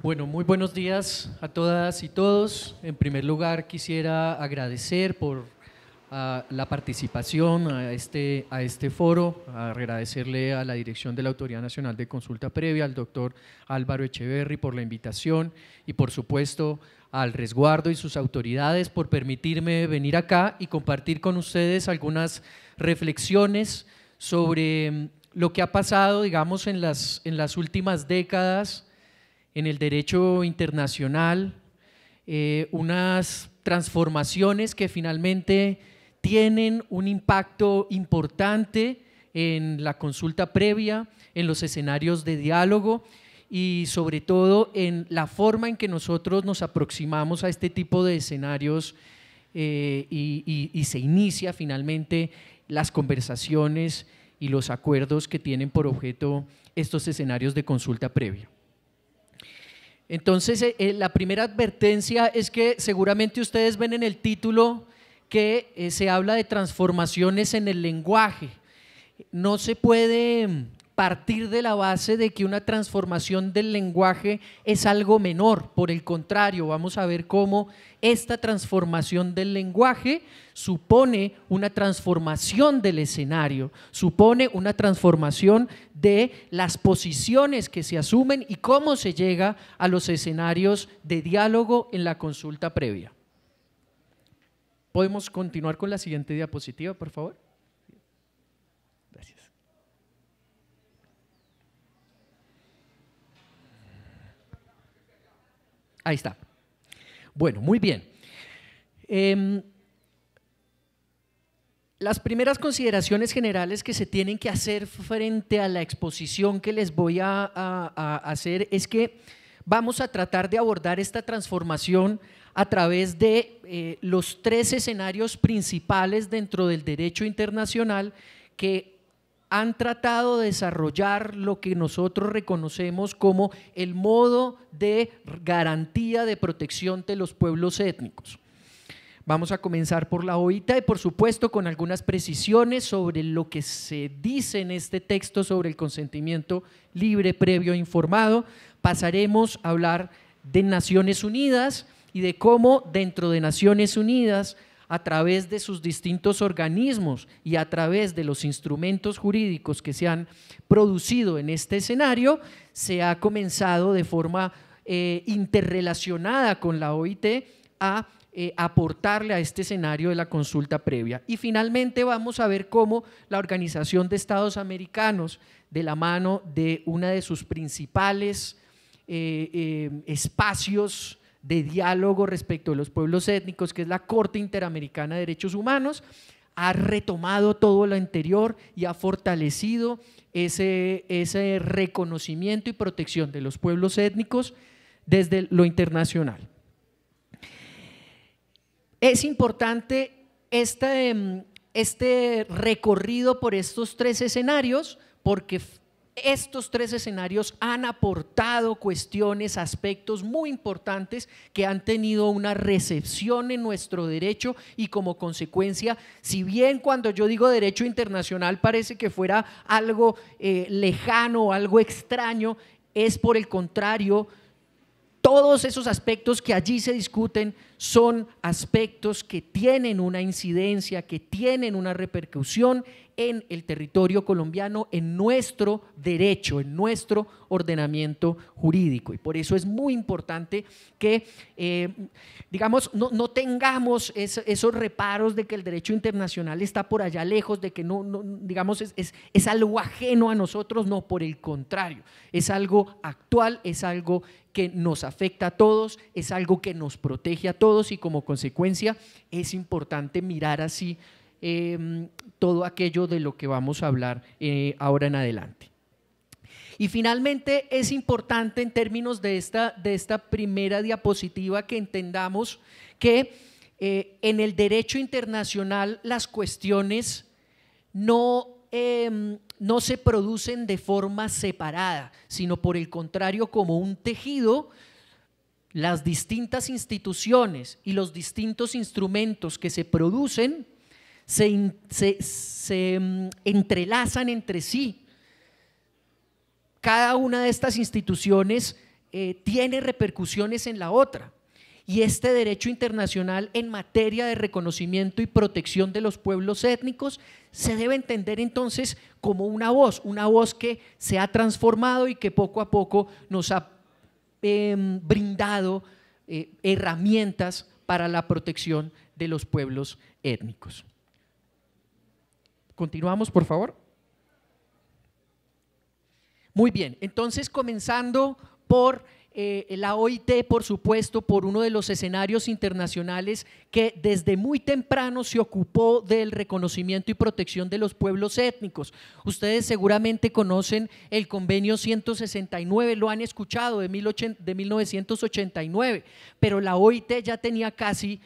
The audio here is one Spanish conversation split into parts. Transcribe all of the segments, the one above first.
Bueno, muy buenos días a todas y todos. En primer lugar, quisiera agradecer por la participación a este foro, agradecerle a la dirección de la Autoridad Nacional de Consulta Previa, al doctor Álvaro Echeverry por la invitación y por supuesto al resguardo y sus autoridades por permitirme venir acá y compartir con ustedes algunas reflexiones sobre lo que ha pasado, digamos, en las últimas décadas en el derecho internacional, unas transformaciones que finalmente tienen un impacto importante en la consulta previa, en los escenarios de diálogo y sobre todo en la forma en que nosotros nos aproximamos a este tipo de escenarios y se inicia finalmente las conversaciones y los acuerdos que tienen por objeto estos escenarios de consulta previa. Entonces, la primera advertencia es que seguramente ustedes ven en el título que se habla de transformaciones en el lenguaje. No se puede partir de la base de que una transformación del lenguaje es algo menor, por el contrario, vamos a ver cómo esta transformación del lenguaje supone una transformación del escenario, supone una transformación de las posiciones que se asumen y cómo se llega a los escenarios de diálogo en la consulta previa. ¿Podemos continuar con la siguiente diapositiva, por favor? Gracias. Ahí está. Bueno, muy bien. Las primeras consideraciones generales que se tienen que hacer frente a la exposición que les voy a hacer es que vamos a tratar de abordar esta transformación a través de los tres escenarios principales dentro del derecho internacional que han tratado de desarrollar lo que nosotros reconocemos como el modo de garantía de protección de los pueblos étnicos. Vamos a comenzar por la OIT y por supuesto con algunas precisiones sobre lo que se dice en este texto sobre el consentimiento libre, previo e informado. Pasaremos a hablar de Naciones Unidas y de cómo dentro de Naciones Unidas, a través de sus distintos organismos y a través de los instrumentos jurídicos que se han producido en este escenario, se ha comenzado de forma interrelacionada con la OIT a aportarle a este escenario de la consulta previa. Y finalmente vamos a ver cómo la Organización de Estados Americanos, de la mano de una de sus principales espacios de diálogo respecto de los pueblos étnicos, que es la Corte Interamericana de Derechos Humanos, ha retomado todo lo anterior y ha fortalecido ese reconocimiento y protección de los pueblos étnicos desde lo internacional. Es importante este recorrido por estos tres escenarios porque estos tres escenarios han aportado cuestiones, aspectos muy importantes que han tenido una recepción en nuestro derecho y como consecuencia, si bien cuando yo digo derecho internacional parece que fuera algo lejano, algo extraño, es por el contrario, todos esos aspectos que allí se discuten son aspectos que tienen una incidencia, que tienen una repercusión en el territorio colombiano, en nuestro derecho, en nuestro ordenamiento jurídico. Y por eso es muy importante que, digamos, no tengamos esos reparos de que el derecho internacional está por allá lejos, de que digamos, es algo ajeno a nosotros, no, por el contrario, es algo actual, es algo que nos afecta a todos, es algo que nos protege a todos y como consecuencia es importante mirar así todo aquello de lo que vamos a hablar ahora en adelante. Y finalmente es importante en términos de esta primera diapositiva que entendamos que en el derecho internacional las cuestiones no se producen de forma separada, sino por el contrario como un tejido. Las distintas instituciones y los distintos instrumentos que se producen se entrelazan entre sí. Cada una de estas instituciones tiene repercusiones en la otra. Y este derecho internacional en materia de reconocimiento y protección de los pueblos étnicos se debe entender entonces como una voz que se ha transformado y que poco a poco nos ha brindado herramientas para la protección de los pueblos étnicos. Continuamos, por favor. Muy bien, entonces comenzando por la OIT, por supuesto, por uno de los escenarios internacionales que desde muy temprano se ocupó del reconocimiento y protección de los pueblos étnicos. Ustedes seguramente conocen el Convenio 169, lo han escuchado, de 1989, pero la OIT ya tenía casi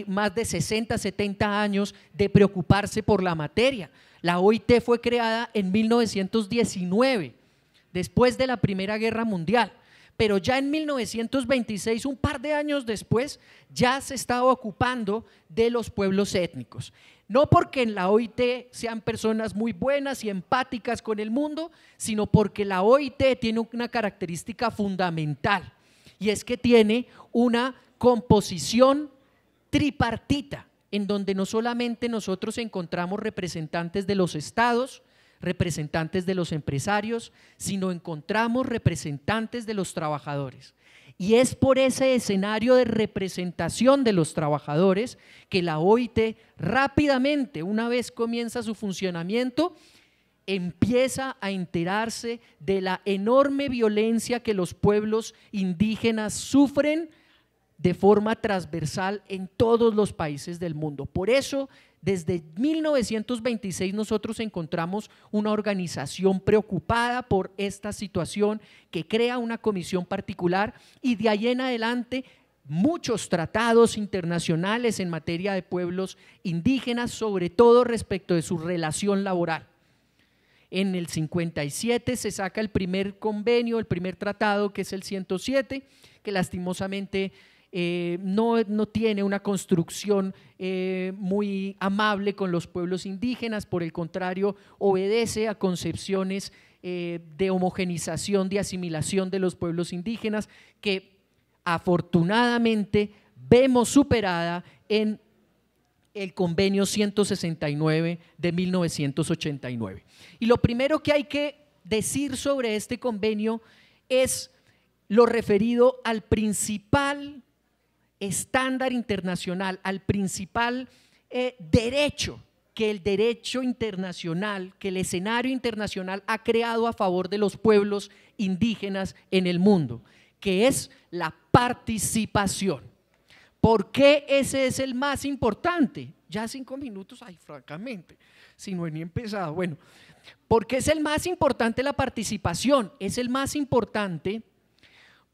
más de 60, 70 años de preocuparse por la materia. La OIT fue creada en 1919, después de la Primera Guerra Mundial. Pero ya en 1926, un par de años después, ya se estaba ocupando de los pueblos étnicos. No porque en la OIT sean personas muy buenas y empáticas con el mundo, sino porque la OIT tiene una característica fundamental, y es que tiene una composición tripartita, en donde no solamente nosotros encontramos representantes de los estados, representantes de los empresarios, sino encontramos representantes de los trabajadores. Y es por ese escenario de representación de los trabajadores que la OIT rápidamente, una vez comienza su funcionamiento, empieza a enterarse de la enorme violencia que los pueblos indígenas sufren de forma transversal en todos los países del mundo. Por eso, desde 1926 nosotros encontramos una organización preocupada por esta situación que crea una comisión particular, y de ahí en adelante muchos tratados internacionales en materia de pueblos indígenas, sobre todo respecto de su relación laboral. En el 57 se saca el primer convenio, el primer tratado, que es el 107, que lastimosamente no tiene una construcción muy amable con los pueblos indígenas, por el contrario, obedece a concepciones de homogenización, de asimilación de los pueblos indígenas, que afortunadamente vemos superada en el convenio 169 de 1989. Y lo primero que hay que decir sobre este convenio es lo referido al principal estándar internacional, al principal derecho que el derecho internacional, que el escenario internacional ha creado a favor de los pueblos indígenas en el mundo, que es la participación. ¿Por qué ese es el más importante? Ya 5 minutos, ay, francamente, si no he ni empezado. Bueno, ¿por qué es el más importante la participación? Es el más importante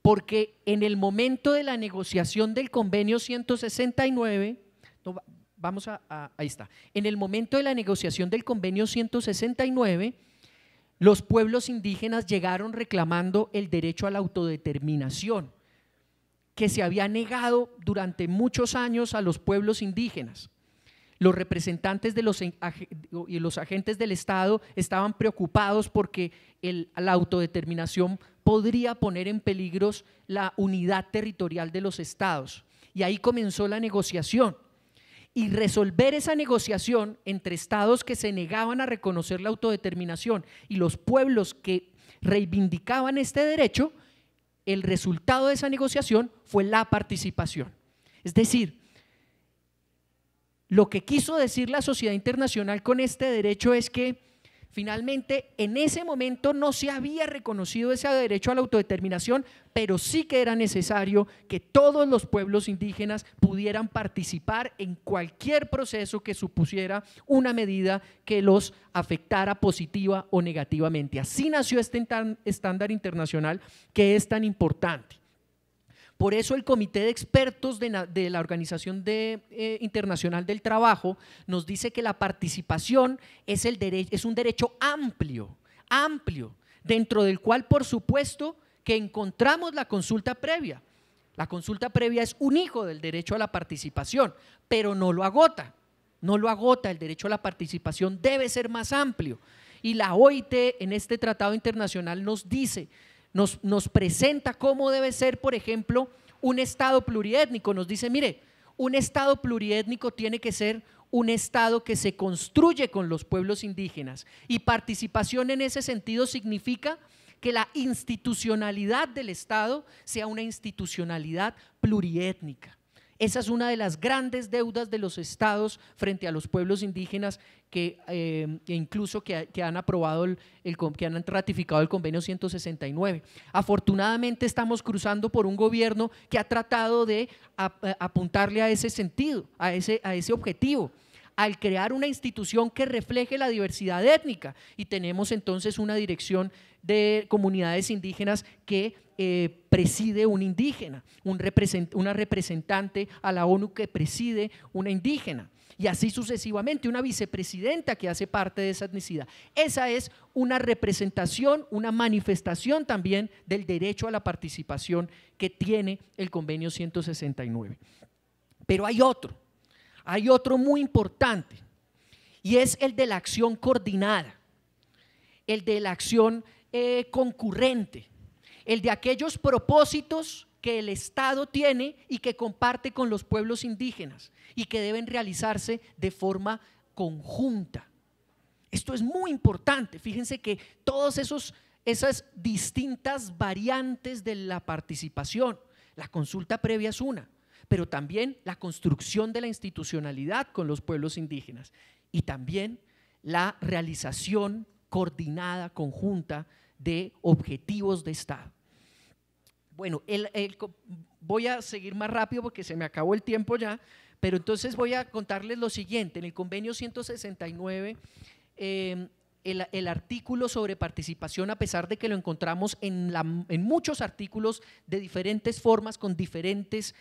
porque en el momento de la negociación del convenio 169, ahí está, en el momento de la negociación del convenio 169, los pueblos indígenas llegaron reclamando el derecho a la autodeterminación, que se había negado durante muchos años a los pueblos indígenas. Los representantes de los agentes del Estado estaban preocupados porque la autodeterminación podría poner en peligro la unidad territorial de los estados. Y ahí comenzó la negociación. Y resolver esa negociación entre estados que se negaban a reconocer la autodeterminación y los pueblos que reivindicaban este derecho, el resultado de esa negociación fue la participación. Es decir, lo que quiso decir la sociedad internacional con este derecho es que finalmente en ese momento no se había reconocido ese derecho a la autodeterminación, pero sí que era necesario que todos los pueblos indígenas pudieran participar en cualquier proceso que supusiera una medida que los afectara positiva o negativamente. Así nació este estándar internacional que es tan importante. Por eso el Comité de Expertos de la Organización Internacional del Trabajo nos dice que la participación es un derecho amplio, dentro del cual por supuesto que encontramos la consulta previa. La consulta previa es un hijo del derecho a la participación, pero no lo agota, el derecho a la participación debe ser más amplio. Y la OIT en este tratado internacional nos nos presenta cómo debe ser, por ejemplo, un Estado pluriétnico. Nos dice, mire, un Estado pluriétnico tiene que ser un Estado que se construye con los pueblos indígenas, y participación en ese sentido significa que la institucionalidad del Estado sea una institucionalidad pluriétnica. Esa es una de las grandes deudas de los estados frente a los pueblos indígenas que incluso que han aprobado, que han ratificado el convenio 169. Afortunadamente estamos cruzando por un gobierno que ha tratado de apuntarle a ese sentido, a ese objetivo, al crear una institución que refleje la diversidad étnica, y tenemos entonces una dirección de comunidades indígenas que preside un indígena, una representante a la ONU que preside una indígena, y así sucesivamente, una vicepresidenta que hace parte de esa etnicidad. Esa es una representación, una manifestación también del derecho a la participación que tiene el convenio 169. Pero hay otro muy importante, y es el de la acción coordinada, el de la acción concurrente, el de aquellos propósitos que el Estado tiene y que comparte con los pueblos indígenas y que deben realizarse de forma conjunta. Esto es muy importante. Fíjense que todas esas distintas variantes de la participación, la consulta previa es una, pero también la construcción de la institucionalidad con los pueblos indígenas, y también la realización coordinada, conjunta, de objetivos de Estado. Bueno, voy a seguir más rápido porque se me acabó el tiempo ya, pero entonces voy a contarles lo siguiente. En el convenio 169, el artículo sobre participación, a pesar de que lo encontramos en muchos artículos de diferentes formas, con diferentes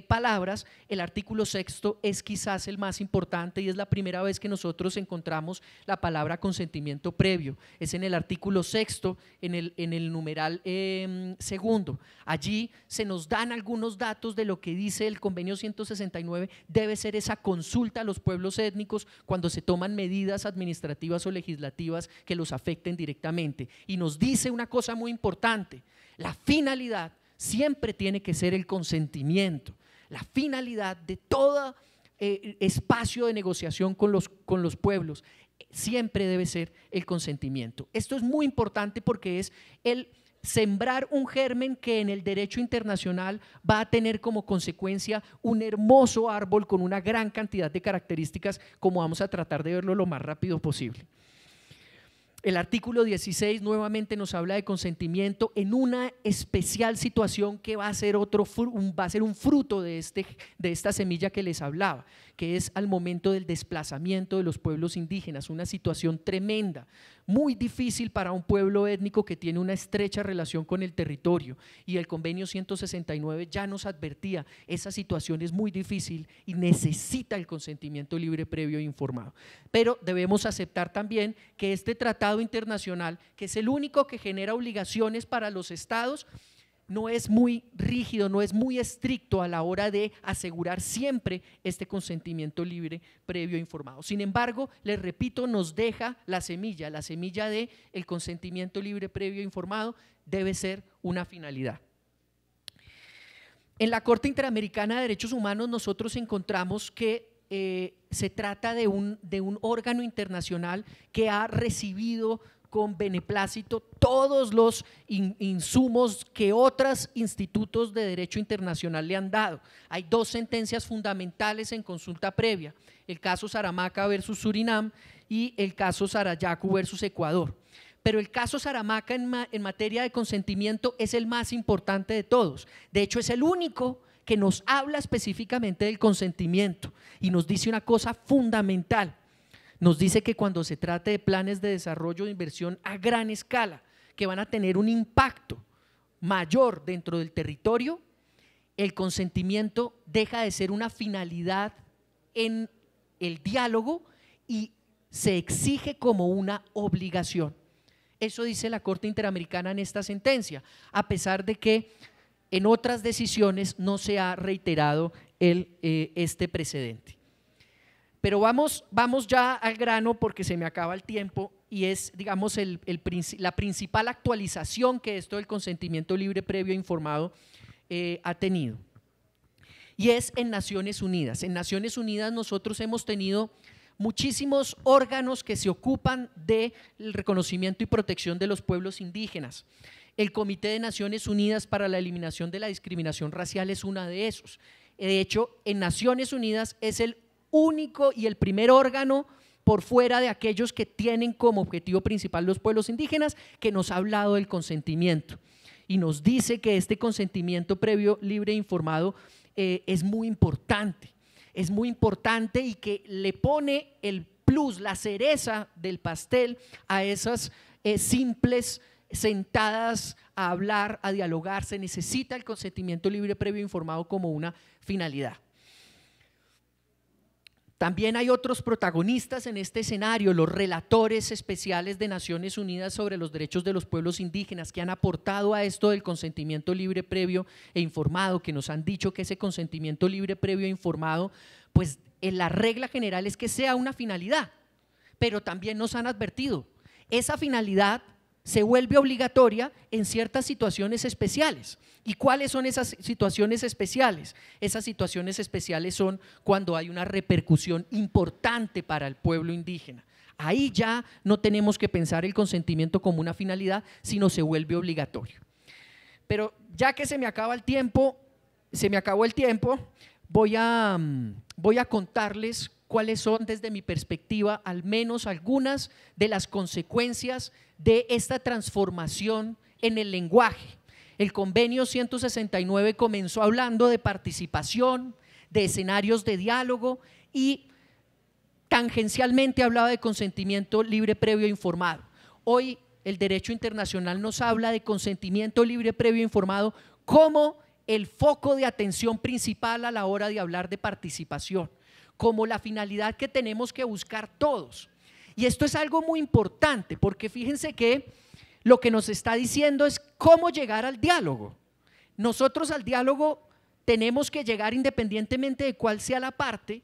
palabras, el artículo sexto es quizás el más importante, y es la primera vez que nosotros encontramos la palabra consentimiento previo. Es en el artículo sexto, en el numeral segundo. Allí se nos dan algunos datos de lo que dice el convenio 169, debe ser esa consulta a los pueblos étnicos cuando se toman medidas administrativas o legislativas que los afecten directamente, y nos dice una cosa muy importante: la finalidad siempre tiene que ser el consentimiento. La finalidad de todo espacio de negociación con los pueblos siempre debe ser el consentimiento. Esto es muy importante porque es el sembrar un germen que en el derecho internacional va a tener como consecuencia un hermoso árbol con una gran cantidad de características, como vamos a tratar de verlo lo más rápido posible. El artículo 16 nuevamente nos habla de consentimiento en una especial situación que va a ser un fruto de esta semilla que les hablaba, que es al momento del desplazamiento de los pueblos indígenas, una situación tremenda, muy difícil para un pueblo étnico que tiene una estrecha relación con el territorio, y el convenio 169 ya nos advertía: esa situación es muy difícil y necesita el consentimiento libre, previo e informado. Pero debemos aceptar también que este tratado internacional, que es el único que genera obligaciones para los estados, no es muy rígido, no es muy estricto a la hora de asegurar siempre este consentimiento libre, previo e informado. Sin embargo, les repito, nos deja la semilla de el consentimiento libre, previo e informado debe ser una finalidad. En la Corte Interamericana de Derechos Humanos nosotros encontramos que se trata de un órgano internacional que ha recibido con beneplácito todos los insumos que otros institutos de derecho internacional le han dado. Hay dos sentencias fundamentales en consulta previa: el caso Saramaca versus Surinam y el caso Sarayaku versus Ecuador. Pero el caso Saramaca en materia de consentimiento es el más importante de todos. De hecho, es el único que nos habla específicamente del consentimiento y nos dice una cosa fundamental. Nos dice que cuando se trate de planes de desarrollo de inversión a gran escala, que van a tener un impacto mayor dentro del territorio, el consentimiento deja de ser una finalidad en el diálogo y se exige como una obligación. Eso dice la Corte Interamericana en esta sentencia, a pesar de que en otras decisiones no se ha reiterado este precedente. Pero vamos ya al grano porque se me acaba el tiempo, y es, digamos, la principal actualización que esto del consentimiento libre, previo e informado ha tenido. Y es en Naciones Unidas. En Naciones Unidas nosotros hemos tenido muchísimos órganos que se ocupan del reconocimiento y protección de los pueblos indígenas. El Comité de Naciones Unidas para la Eliminación de la Discriminación Racial es uno de esos. De hecho, en Naciones Unidas es el único y el primer órgano por fuera de aquellos que tienen como objetivo principal los pueblos indígenas, que nos ha hablado del consentimiento y nos dice que este consentimiento previo, libre e informado es muy importante y que le pone el plus, la cereza del pastel a esas simples sentadas a hablar, a dialogar. Se necesita el consentimiento libre, previo e informado como una finalidad. También hay otros protagonistas en este escenario, los relatores especiales de Naciones Unidas sobre los derechos de los pueblos indígenas, que han aportado a esto del consentimiento libre, previo e informado, que nos han dicho que ese consentimiento libre, previo e informado, pues en la regla general es que sea una finalidad, pero también nos han advertido, esa finalidad se vuelve obligatoria en ciertas situaciones especiales. ¿Y cuáles son esas situaciones especiales? Esas situaciones especiales son cuando hay una repercusión importante para el pueblo indígena. Ahí ya no tenemos que pensar el consentimiento como una finalidad, sino se vuelve obligatorio. Pero ya que se me acabó el tiempo, voy a contarles cuáles son, desde mi perspectiva, al menos algunas de las consecuencias de esta transformación en el lenguaje. El convenio 169 comenzó hablando de participación, de escenarios de diálogo y tangencialmente hablaba de consentimiento libre, previo e informado. Hoy el derecho internacional nos habla de consentimiento libre, previo e informado como el foco de atención principal a la hora de hablar de participación, como la finalidad que tenemos que buscar todos. Y esto es algo muy importante, porque fíjense que lo que nos está diciendo es cómo llegar al diálogo. Nosotros al diálogo tenemos que llegar, independientemente de cuál sea la parte,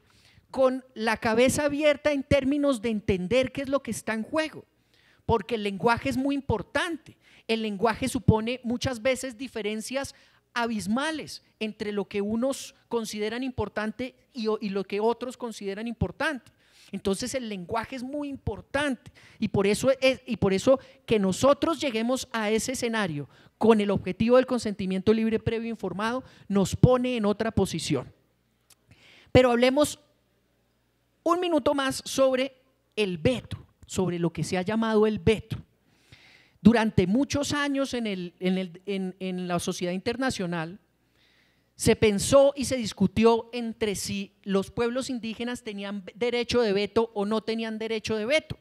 con la cabeza abierta en términos de entender qué es lo que está en juego, porque el lenguaje es muy importante. El lenguaje supone muchas veces diferencias abismales entre lo que unos consideran importante y lo que otros consideran importante. Entonces el lenguaje es muy importante y por eso que nosotros lleguemos a ese escenario con el objetivo del consentimiento libre, previo e informado nos pone en otra posición. Pero hablemos un minuto más sobre el veto, sobre lo que se ha llamado el veto. Durante muchos años en la sociedad internacional se pensó y se discutió entre si los pueblos indígenas tenían derecho de veto o no tenían derecho de veto.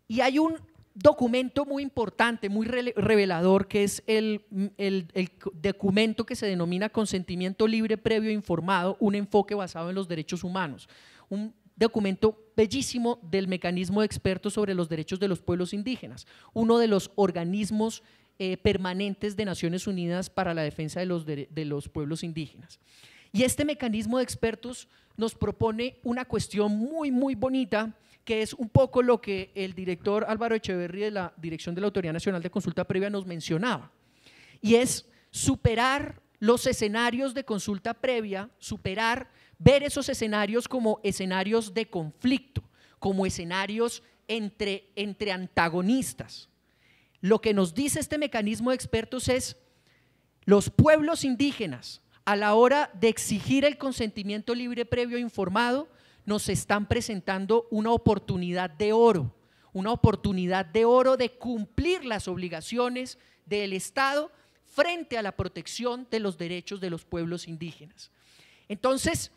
Y hay un documento muy importante, muy revelador, que es el documento que se denomina Consentimiento Libre, Previo e Informado, un enfoque basado en los derechos humanos. Un documento bellísimo del Mecanismo de Expertos sobre los Derechos de los Pueblos Indígenas, uno de los organismos permanentes de Naciones Unidas para la defensa de los pueblos indígenas. Y este mecanismo de expertos nos propone una cuestión muy, muy bonita, que es un poco lo que el director Álvaro Echeverry de la Dirección de la Autoridad Nacional de Consulta Previa nos mencionaba, y es superar los escenarios de consulta previa, ver esos escenarios como escenarios de conflicto, como escenarios entre antagonistas. Lo que nos dice este mecanismo de expertos es: los pueblos indígenas, a la hora de exigir el consentimiento libre, previo e informado, nos están presentando una oportunidad de oro de cumplir las obligaciones del Estado frente a la protección de los derechos de los pueblos indígenas. Entonces,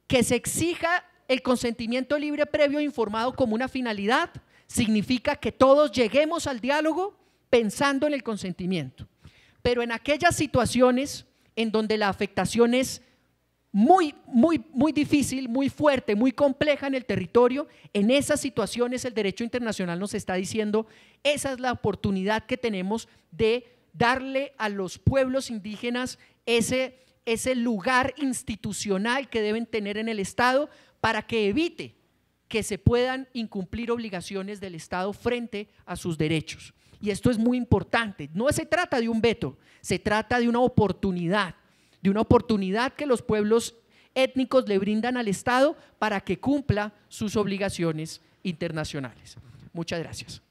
que se exija el consentimiento libre, previo e informado como una finalidad significa que todos lleguemos al diálogo pensando en el consentimiento, pero en aquellas situaciones en donde la afectación es muy difícil, muy fuerte, muy compleja en el territorio, en esas situaciones el derecho internacional nos está diciendo: esa es la oportunidad que tenemos de darle a los pueblos indígenas ese lugar institucional que deben tener en el Estado, para que evite que se puedan incumplir obligaciones del Estado frente a sus derechos. Y esto es muy importante. No se trata de un veto, se trata de una oportunidad que los pueblos étnicos le brindan al Estado para que cumpla sus obligaciones internacionales. Muchas gracias.